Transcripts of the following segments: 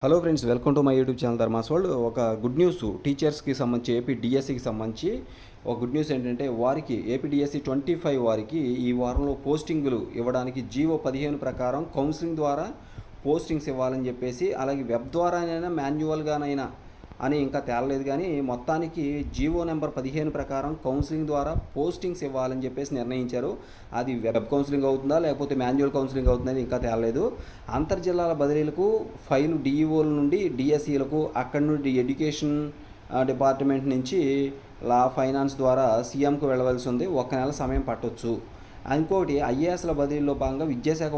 Hello friends, welcome to my YouTube channel Dharma's world. ఒక good news టీచర్స్కి సంబంధించి AP డిఎస్సికి సంబంధించి ఒక గుడ్ న్యూస్ ఏంటంటే వారికి ఏపీ డిఎస్సి 25 వారికి ఈ వారంలో పోస్టింగులు ఇవ్వడానికి జీవో 15 ప్రకారం కౌన్సిలింగ్ ద్వారా పోస్టింగ్స్ ఇవ్వాలని చెప్పేసి, అలాగే వెబ్ ద్వారానైనా మాన్యువల్గానైనా అని ఇంకా తేలలేదు. కానీ మొత్తానికి జీవో నెంబర్ 15 ప్రకారం కౌన్సిలింగ్ ద్వారా పోస్టింగ్స్ ఇవ్వాలని చెప్పేసి నిర్ణయించారు. అది వెబ్ కౌన్సిలింగ్ అవుతుందా లేకపోతే మాన్యువల్ కౌన్సిలింగ్ అవుతుందని ఇంకా తేలలేదు. అంతర్జిల్లాల బదిలీలకు ఫైలు డిఈఓల నుండి డిఎస్ఈలకు, అక్కడి నుండి ఎడ్యుకేషన్ డిపార్ట్మెంట్ నుంచి లా ఫైనాన్స్ ద్వారా సీఎంకు వెళ్ళవలసి ఉంది. 1 నెల సమయం పట్టొచ్చు. ఇంకోటి, ఐఏఎస్ల బదిలీలో భాగంగా విద్యాశాఖ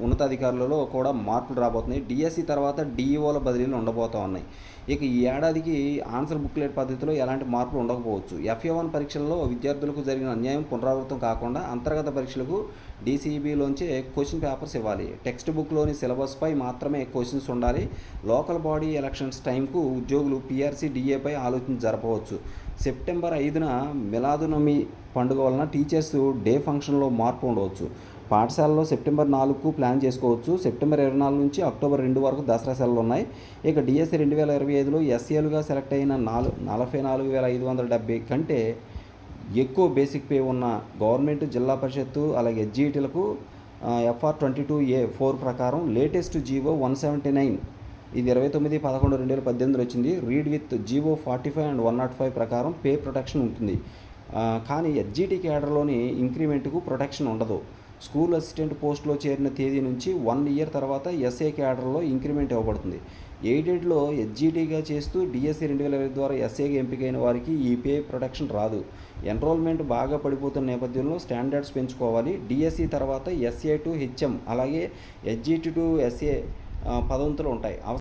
ఉన్నతాధికారులలో కూడా మార్పులు రాబోతున్నాయి. డిఎస్సి తర్వాత డిఈఓల బదిలీలు ఉండబోతూ ఉన్నాయి. ఇక ఈ ఏడాదికి ఆన్సర్ బుక్లెట్ పద్ధతిలో ఎలాంటి మార్పులు ఉండకపోవచ్చు. FA1 పరీక్షల్లో విద్యార్థులకు జరిగిన అన్యాయం పునరావృతం కాకుండా అంతర్గత పరీక్షలకు DCEBలోంచే క్వశ్చన్ పేపర్స్ ఇవ్వాలి. టెక్స్ట్ బుక్లోని సిలబస్పై మాత్రమే క్వశ్చన్స్ ఉండాలి. లోకల్ బాడీ ఎలక్షన్స్ టైంకు ఉద్యోగులు PRC DAపై ఆలోచన జరపవచ్చు. సెప్టెంబర్ 5న మిలాదునబీ పండుగ వలన టీచర్స్ డే ఫంక్షన్లో మార్పు ఉండవచ్చు. పాఠశాలలో సెప్టెంబర్ 4కు ప్లాన్ చేసుకోవచ్చు. సెప్టెంబర్ 24 నుంచి అక్టోబర్ 2 వరకు దసరా సెలవులు ఉన్నాయి. ఇక డిఎస్సి 2025లో SAలుగా సెలెక్ట్ అయిన 44,570 కంటే ఎక్కువ బేసిక్ పే ఉన్న గవర్నమెంట్, జిల్లా పరిషత్తు, అలాగే HGTలకు FR22A4 ప్రకారం లేటెస్ట్ జీవో 179, ఇది 29/11/2018 వచ్చింది. రీడ్ విత్ జీవో 45 అండ్ 105 ప్రకారం పే ప్రొటెక్షన్ ఉంటుంది. కానీ HGT క్యాడర్లోని ఇంక్రిమెంట్కు ప్రొటెక్షన్ ఉండదు. స్కూల్ అసిస్టెంట్ పోస్టులో చేరిన తేదీ నుంచి 1 ఇయర్ తర్వాత SA క్యాడర్లో ఇంక్రిమెంట్ ఇవ్వబడుతుంది. ఎయిడెడ్లో HGTగా చేస్తూ డిఎస్సి 2020 ద్వారా SAగా ఎంపికైన వారికి ఈ పే ప్రొటెక్షన్ రాదు. ఎన్రోల్మెంట్ బాగా పడిపోతున్న నేపథ్యంలో స్టాండర్డ్స్ పెంచుకోవాలి. డిఎస్సి తర్వాత SA to HM అలాగే HGT to SA పదోన్నతులు ఉంటాయి.